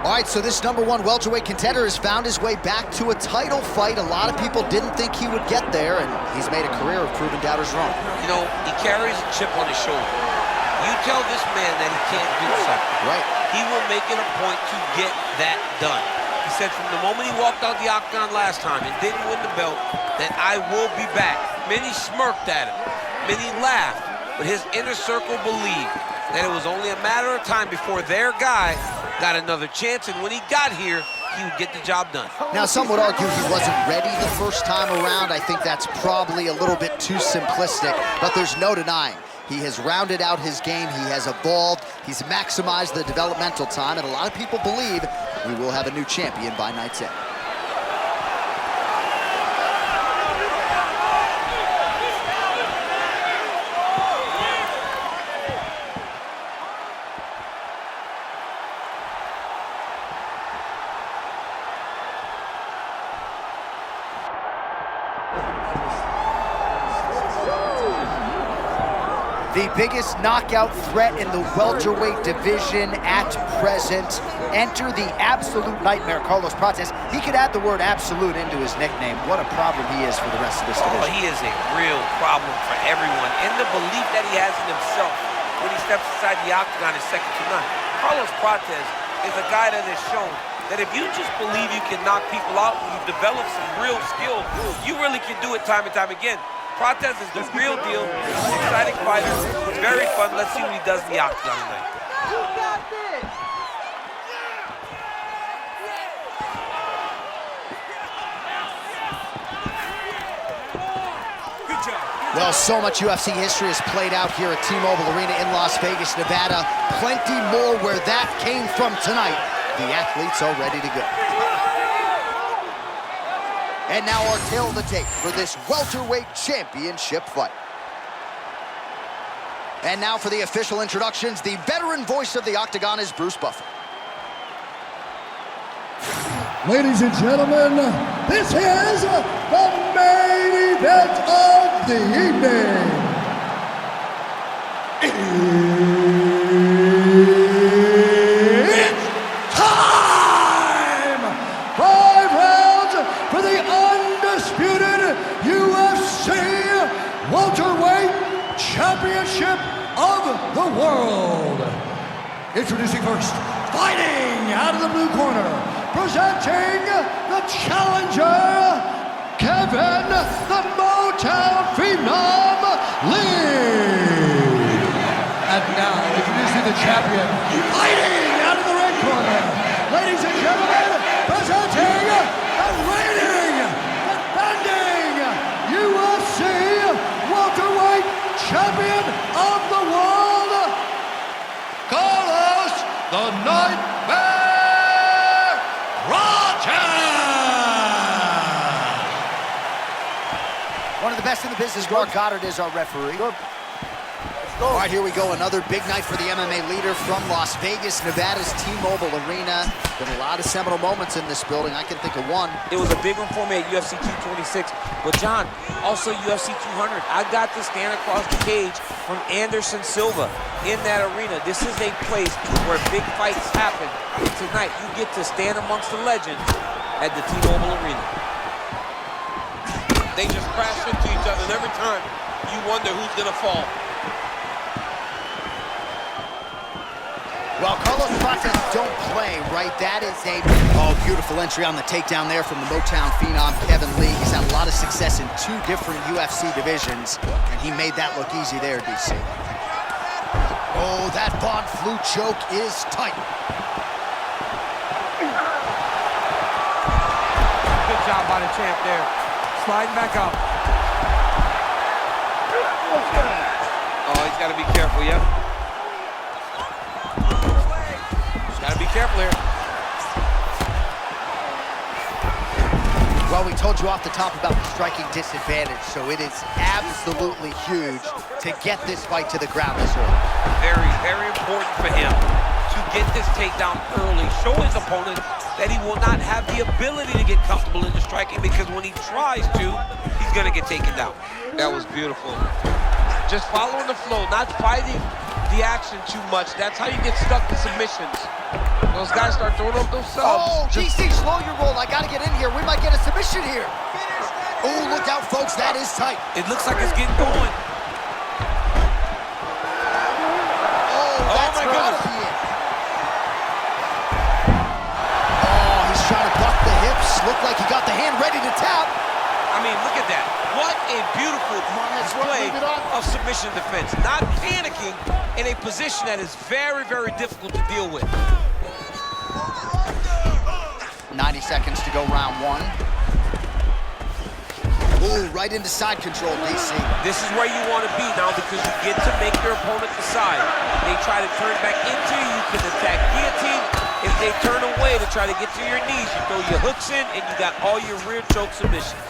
All right, so this #1 welterweight contender has found his way back to a title fight. A lot of people didn't think he would get there, and he's made a career of proving doubters wrong. You know, he carries a chip on his shoulder. You tell this man that he can't do something. Right. He will make it a point to get that done. He said from the moment he walked out the octagon last time and didn't win the belt, that I will be back. Many smirked at him. Many laughed. But his inner circle believed that it was only a matter of time before their guy got another chance, and when he got here, he would get the job done. Now, some would argue he wasn't ready the first time around. I think that's probably a little bit too simplistic, but there's no denying. He has rounded out his game, he has evolved, he's maximized the developmental time, and a lot of people believe we will have a new champion by night's end. The biggest knockout threat in the welterweight division at present. Enter the absolute nightmare, Carlos Prates. He could add the word absolute into his nickname. What a problem he is for the rest of this division. He is a real problem for everyone, and the belief that he has in himself when he steps inside the octagon is second to none. Carlos Prates is a guy that has shown that if you just believe you can knock people out and you develop some real skill, you really can do it time and time again. Prates is the real deal. He's an exciting fighter. It's very fun. Let's see what he does in the octagon tonight. Well, so much UFC history has played out here at T-Mobile Arena in Las Vegas, Nevada. Plenty more where that came from tonight. The athletes are ready to go. And now our tale of the tape for this welterweight championship fight. And now for the official introductions, the veteran voice of the octagon is Bruce Buffer. Ladies and gentlemen, this is the main event of the evening. It's time! 5 rounds for the undisputed UFC welterweight championship of the world. Introducing first, fighting out of the blue corner, presenting the challenger, Kevin the Motown Phenom Lee. And now, introducing the champion, fighting out of the red corner, ladies and gentlemen, presenting the reigning, defending UFC welterweight champion of the world, Carlos the Nightmare Prates! One of the best in the business, Mark Goddard, is our referee. All right, here we go. Another big night for the MMA leader from Las Vegas, Nevada's T-Mobile Arena. Been a lot of seminal moments in this building. I can think of one. It was a big one for me at UFC 226. But John, also UFC 200. I got to stand across the cage from Anderson Silva in that arena. This is a place where big fights happen. Tonight, you get to stand amongst the legends at the T-Mobile Arena. They just crash into each other, and every time you wonder who's gonna fall. Well, Carlos Prates don't play, right? That is a beautiful entry on the takedown there from the Motown Phenom, Kevin Lee. He's had a lot of success in 2 different UFC divisions, and he made that look easy there, DC. Oh, that Von Flue choke is tight. Good job by the champ there. Sliding back up. Oh, he's got to be careful, yeah. Gotta be careful here. Well, we told you off the top about the striking disadvantage, so it is absolutely huge to get this fight to the ground this early. Very, very important for him to get this takedown early. Show his opponent that he will not have the ability to get comfortable in the striking, because when he tries to, he's gonna get taken down. That was beautiful. Just following the flow, not fighting the action too much. That's how you get stuck in submissions. Those guys start throwing up those subs. Oh, DC, slow your roll. I gotta get in here. We might get a submission here. Oh, look out, folks. That is tight. It looks like it's getting going. Oh, that's my gotta goodness. be it. Oh, he's trying to buck the hips. Looked like he got the hand ready to tap. I mean, look at that. What a beautiful display of submission defense. Not panicking in a position that is very, very difficult to deal with. 90 seconds to go, round one. Ooh, right into side control, DC. This is where you want to be now because you get to make your opponent decide. They try to turn back into you, you can attack guillotine. If they turn away to try to get to your knees, you throw your hooks in and you got all your rear choke submissions.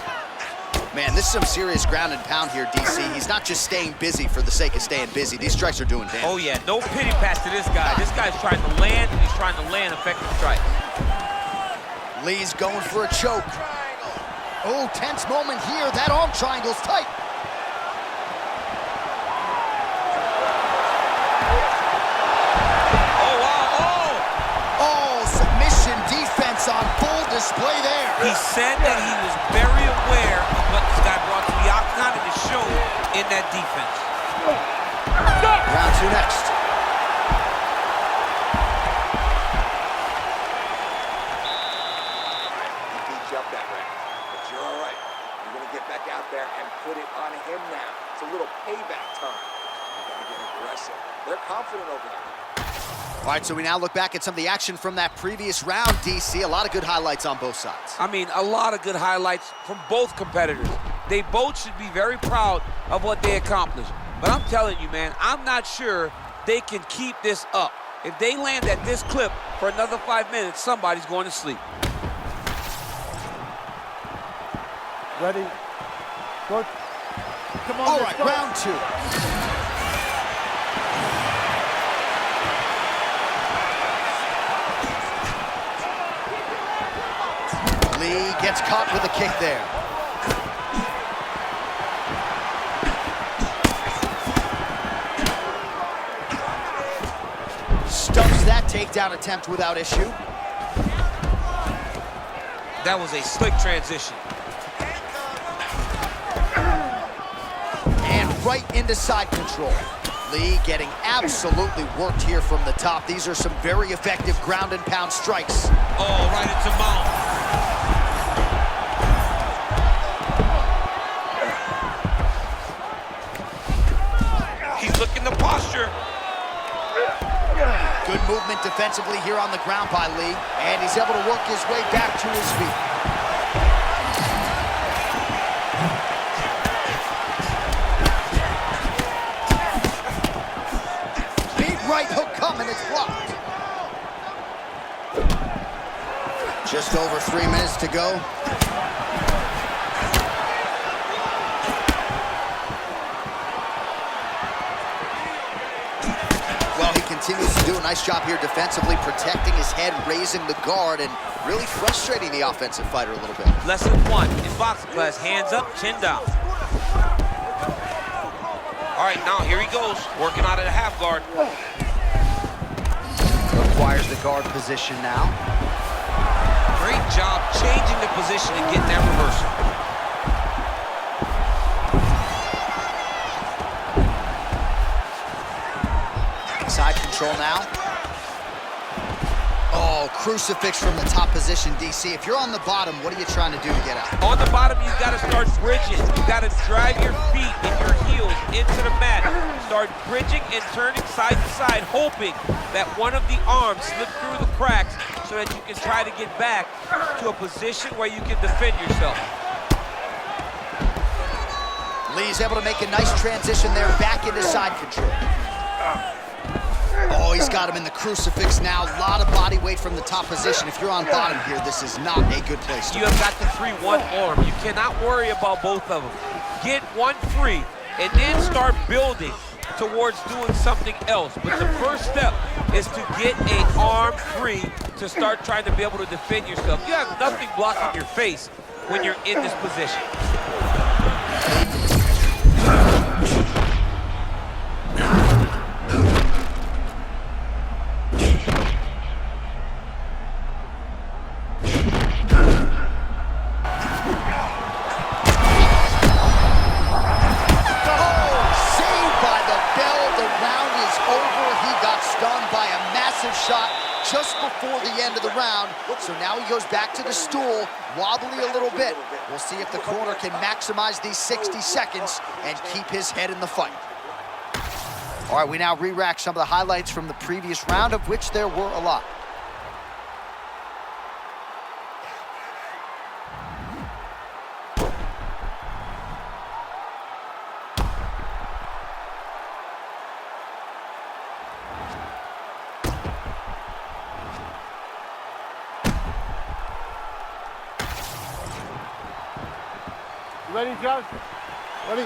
Man, this is some serious ground and pound here, DC. He's not just staying busy for the sake of staying busy. These strikes are doing damage. Oh yeah, no pity pass to this guy. This guy's trying to land, and he's trying to land effective strikes. Lee's going for a choke. Oh, tense moment here. That arm triangle's tight. Oh, wow, oh! Oh, submission defense on full display there. He said that he was very aware of what this guy brought to the octagon and it showed in that defense. Round two next. He jumped that round, but you're all right. You're going to get back out there and put it on him now. It's a little payback time. You got to get aggressive. They're confident over there. All right, so we now look back at some of the action from that previous round, DC. A lot of good highlights on both sides. I mean, a lot of good highlights from both competitors. They both should be very proud of what they accomplished. But I'm telling you, man, I'm not sure they can keep this up. If they land at this clip for another 5 minutes, somebody's going to sleep. Ready? Go. Come on, All let's right, go. round two. Lee gets caught with a kick there. Stuffs that takedown attempt without issue. That was a slick transition. And right into side control. Lee getting absolutely worked here from the top. These are some very effective ground and pound strikes. Oh, right into mount. He's looking the posture. Good movement defensively here on the ground by Lee. And he's able to work his way back to his feet. Big right hook coming, it's blocked. Just over 3 minutes to go. Continues to do a nice job here defensively, protecting his head, raising the guard, and really frustrating the offensive fighter a little bit. Lesson one in boxing class, hands up, chin down. All right, now here he goes, working out of the half guard. Requires the guard position now. Great job changing the position and getting that reversal. Side control now. Oh, crucifix from the top position, DC. If you're on the bottom, what are you trying to do to get out? On the bottom, you've got to start bridging. You've got to drive your feet and your heels into the mat. Start bridging and turning side to side, hoping that one of the arms slips through the cracks so that you can try to get back to a position where you can defend yourself. Lee's able to make a nice transition there back into side control. Oh, he's got him in the crucifix now. A lot of body weight from the top position. If you're on bottom here, this is not a good place to be. You have got the 3-1 arm. You cannot worry about both of them. Get one free and then start building towards doing something else. But the first step is to get an arm free to start trying to be able to defend yourself. You have nothing blocking your face when you're in this position. Shot just before the end of the round. So now he goes back to the stool, wobbly a little bit. We'll see if the corner can maximize these 60 seconds and keep his head in the fight. All right, we now re-rack some of the highlights from the previous round, of which there were a lot. Ready, Josh? Ready?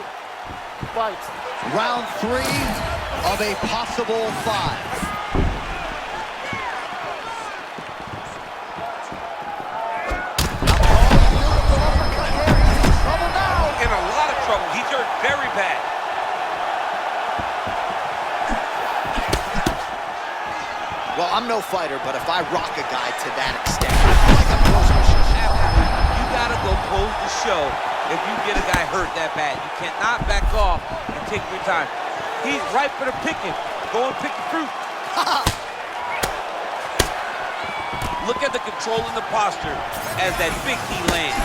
Fight. Round 3 of a possible 5. In a lot of trouble. He's hurt very bad. Well, I'm no fighter, but if I rock a guy to that extent, I feel like I'm closing the show. You gotta go close the show if you get a guy hurt that bad. You cannot back off and take your time. He's ripe for the picking. Go and pick the fruit. Look at the control in the posture as that big knee lands.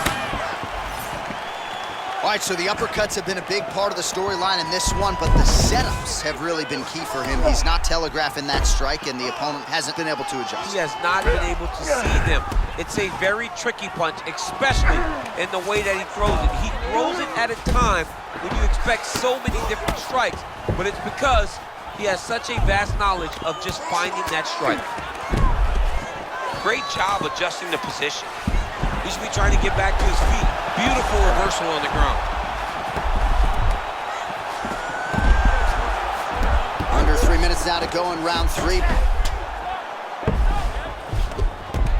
All right, so the uppercuts have been a big part of the storyline in this one, but the setups have really been key for him. He's not telegraphing that strike, and the opponent hasn't been able to adjust. He has not been able to see them. It's a very tricky punch, especially in the way that he throws it. He throws it at a time when you expect so many different strikes, but it's because he has such a vast knowledge of just finding that strike. Great job adjusting the position. He should be trying to get back to his feet. Beautiful reversal on the ground. Under 3 minutes now to go in round 3.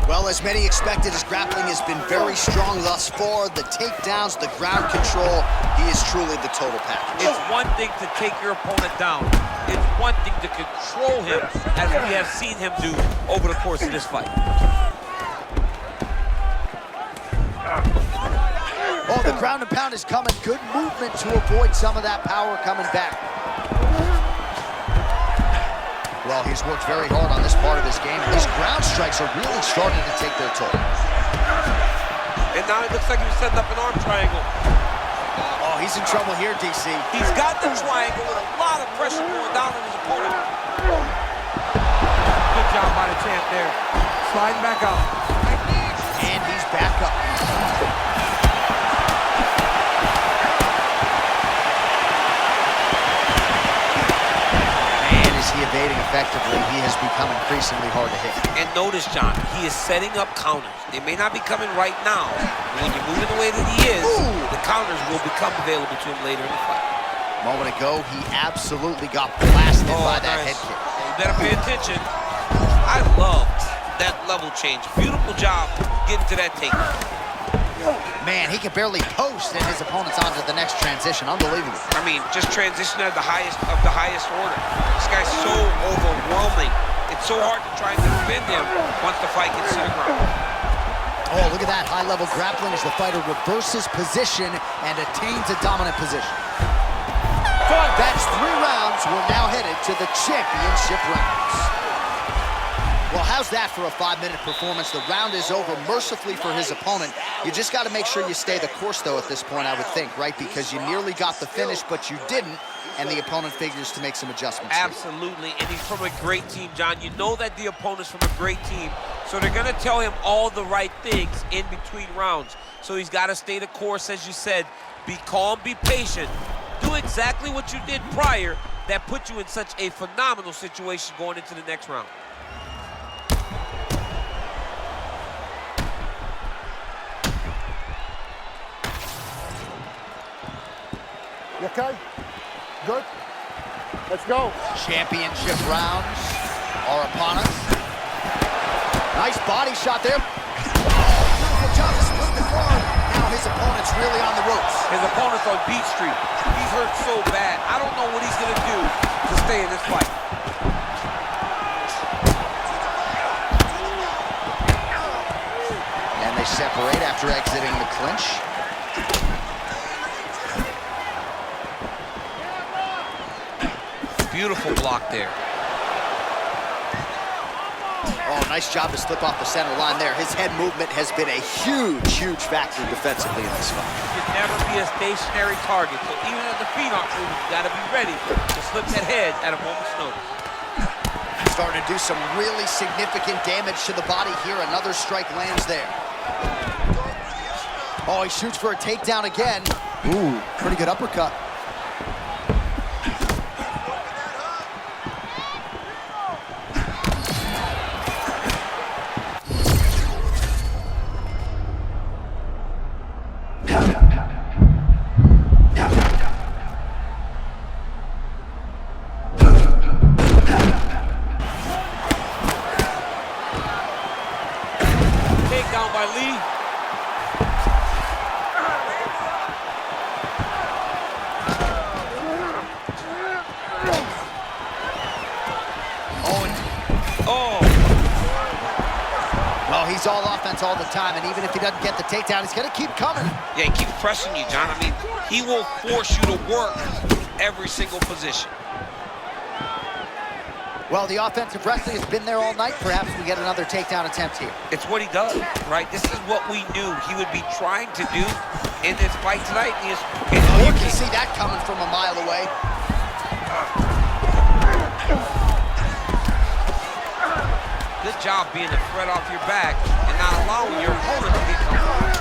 Well, as many expected, his grappling has been very strong thus far. The takedowns, the ground control, he is truly the total package. It's one thing to take your opponent down. It's one thing to control him, as we have seen him do over the course of this fight. Oh, the ground and pound is coming. Good movement to avoid some of that power coming back. Well, he's worked very hard on this part of his game. These ground strikes are really starting to take their toll. And now it looks like he was setting up an arm triangle. Oh, he's in trouble here, DC. He's got the triangle with a lot of pressure going down on his opponent. Good job by the champ there. Sliding back up. And he's back up. Evading effectively, he has become increasingly hard to hit. And notice, John, he is setting up counters. They may not be coming right now, but when you're moving the way that he is, the counters will become available to him later in the fight. A moment ago, he absolutely got blasted by that head kick. You better pay attention. I love that level change. Beautiful job getting to that takedown. Man, he can barely post, and his opponent's onto the next transition. Unbelievable. I mean, just transition at the highest order. This guy's so overwhelming. It's so hard to try and defend him once the fight gets to the ground. Oh, look at that high-level grappling as the fighter reverses position and attains a dominant position. That's 3 rounds. We're now headed to the championship rounds. Well, how's that for a 5-minute performance? The round is over mercifully for his opponent. You just got to make sure you stay the course, though, at this point, I would think, right? Because you nearly got the finish, but you didn't, and the opponent figures to make some adjustments. Absolutely, and he's from a great team, John. You know that the opponent's from a great team, so they're going to tell him all the right things in between rounds. So he's got to stay the course, as you said. Be calm, be patient. Do exactly what you did prior that put you in such a phenomenal situation going into the next round. You okay? Good? Let's go. Championship rounds are upon us. Nice body shot there. Beautiful job to split the guard. Now his opponent's really on the ropes. His opponent's on Beat Street. He's hurt so bad. I don't know what he's going to do to stay in this fight. separate after exiting the clinch. Beautiful block there. Oh, nice job to slip off the center line there. His head movement has been a huge, huge factor defensively in this fight. You can never be a stationary target, so even if the feet aren't moving, you got to be ready to slip that head at a moment's notice. Starting to do some really significant damage to the body here. Another strike lands there. Oh, he shoots for a takedown again. Ooh, pretty good uppercut. Takedown by Lee. Well, he's all offense all the time, and even if he doesn't get the takedown, he's going to keep coming. Yeah, he keeps pressing you, John. I mean, he will force you to work every single position. Well, the offensive wrestling has been there all night. Perhaps we get another takedown attempt here. It's what he does, right? This is what we knew he would be trying to do in this fight tonight. You can see that coming from a mile away. Good job being a threat off your back and not allowing your opponent to get comfortable.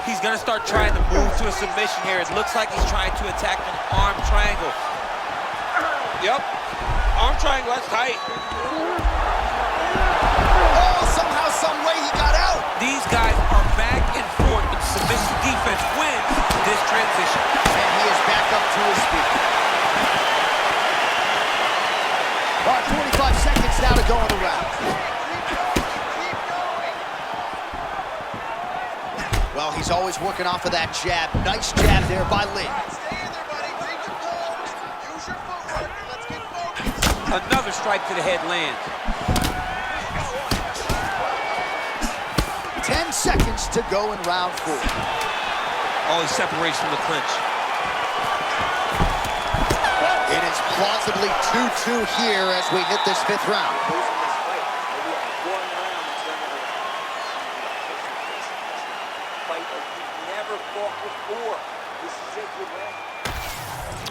He's going to start trying to move to a submission here. It looks like he's trying to attack an arm triangle. Yep. Arm triangle, that's tight. Oh, somehow, some way he got out. These guys are back and forth, but submission defense wins this transition. And he is back up to his feet. All right, 45 seconds now to go in the round. Well, he's always working off of that jab. Nice jab there by Lee. Another strike to the head lands. 10 seconds to go in round 4. Oh, he separates from the clinch. It is plausibly 2-2 here as we hit this 5th round.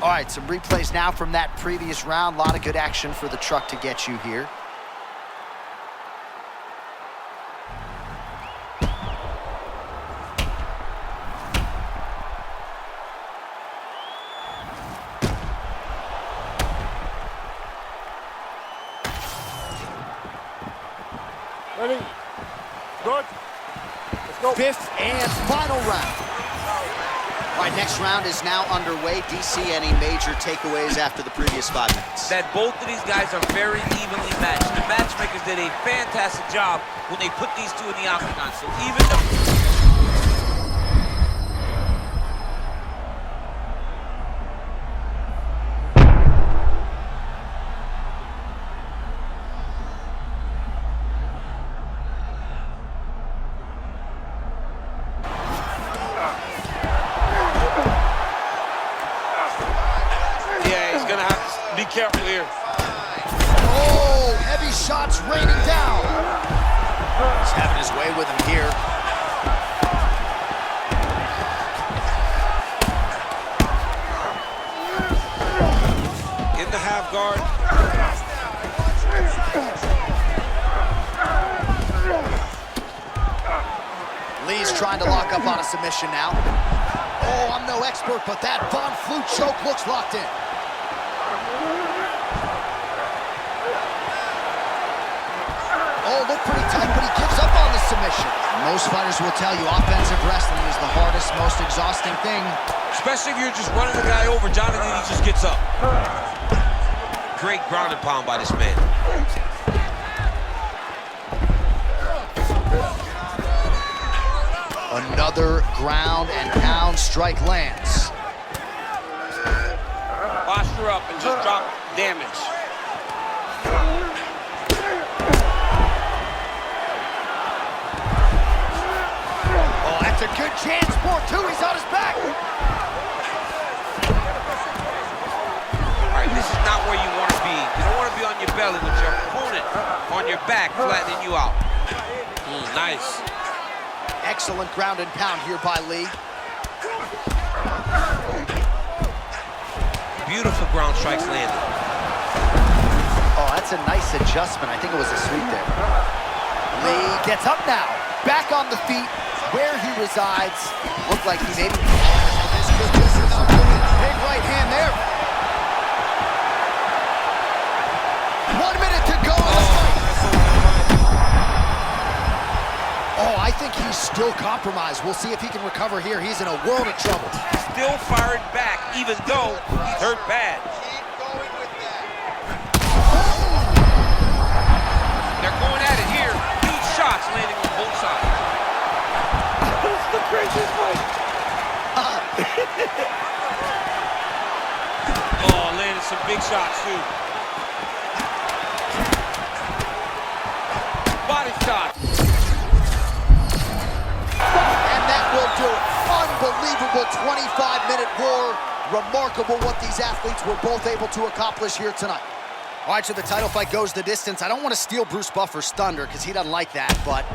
All right, some replays now from that previous round. A lot of good action for the truck to get you here. Ready? Good. Let's go. 5th and final round. All right, next round is now underway. DC, any major takeaways after the previous 5 minutes? That both of these guys are very evenly matched. The matchmakers did a fantastic job when they put these two in the octagon. So even though... Be careful here. Oh, heavy shots raining down. He's having his way with him here. In the half guard. Lee's trying to lock up on a submission now. Oh, I'm no expert, but that Von Flue choke looks locked in. Oh, looked pretty tight, but he gives up on the submission. Most fighters will tell you offensive wrestling is the hardest, most exhausting thing. Especially if you're just running the guy over, Jonathan, he just gets up. Great ground and pound by this man. Another ground and pound strike lands. Posture up and just drop damage. a good chance for two. He's on his back. All right, this is not where you want to be. You don't want to be on your belly with your opponent on your back, flattening you out. Nice. Excellent ground and pound here by Lee. Beautiful ground strikes landed. Oh, that's a nice adjustment. I think it was a sweep there. Lee gets up now. Back on the feet where he resides. Looked like he maybe... Big right hand there. 1 minute to go in the fight. Oh, I think he's still compromised. We'll see if he can recover here. He's in a world of trouble. Still firing back, even though he's hurt bad. They're going at it here. Huge shots landing on both sides. This is the craziest fight. Oh, landed some big shots, too. Body shot. And that will do it. Unbelievable 25-minute war. Remarkable what these athletes were both able to accomplish here tonight. All right, so the title fight goes the distance. I don't want to steal Bruce Buffer's thunder because he doesn't like that, but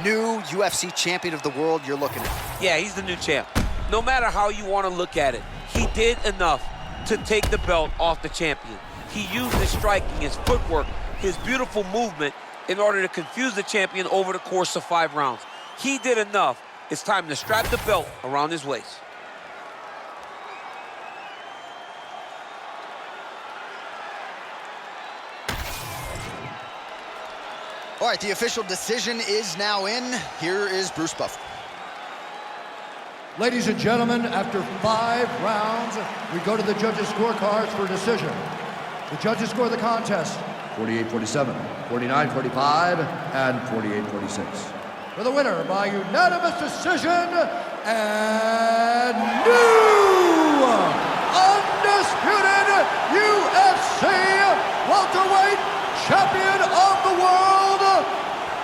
new UFC champion of the world you're looking at. Yeah, he's the new champ. No matter how you want to look at it, he did enough to take the belt off the champion. He used his striking, his footwork, his beautiful movement in order to confuse the champion over the course of 5 rounds. He did enough. It's time to strap the belt around his waist. All right, the official decision is now in. Here is Bruce Buffer. Ladies and gentlemen, after 5 rounds, we go to the judges' scorecards for decision. The judges score the contest 48-47, 49-45, and 48-46. For the winner by unanimous decision and new undisputed UFC welterweight champion of the world,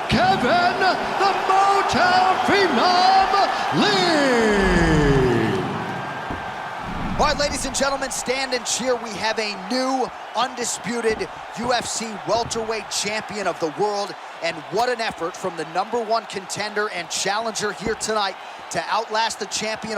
Kevin the Motown Phenom Lee. All right, ladies and gentlemen, stand and cheer. We have a new undisputed UFC welterweight champion of the world. And what an effort from the #1 contender and challenger here tonight to outlast the champion.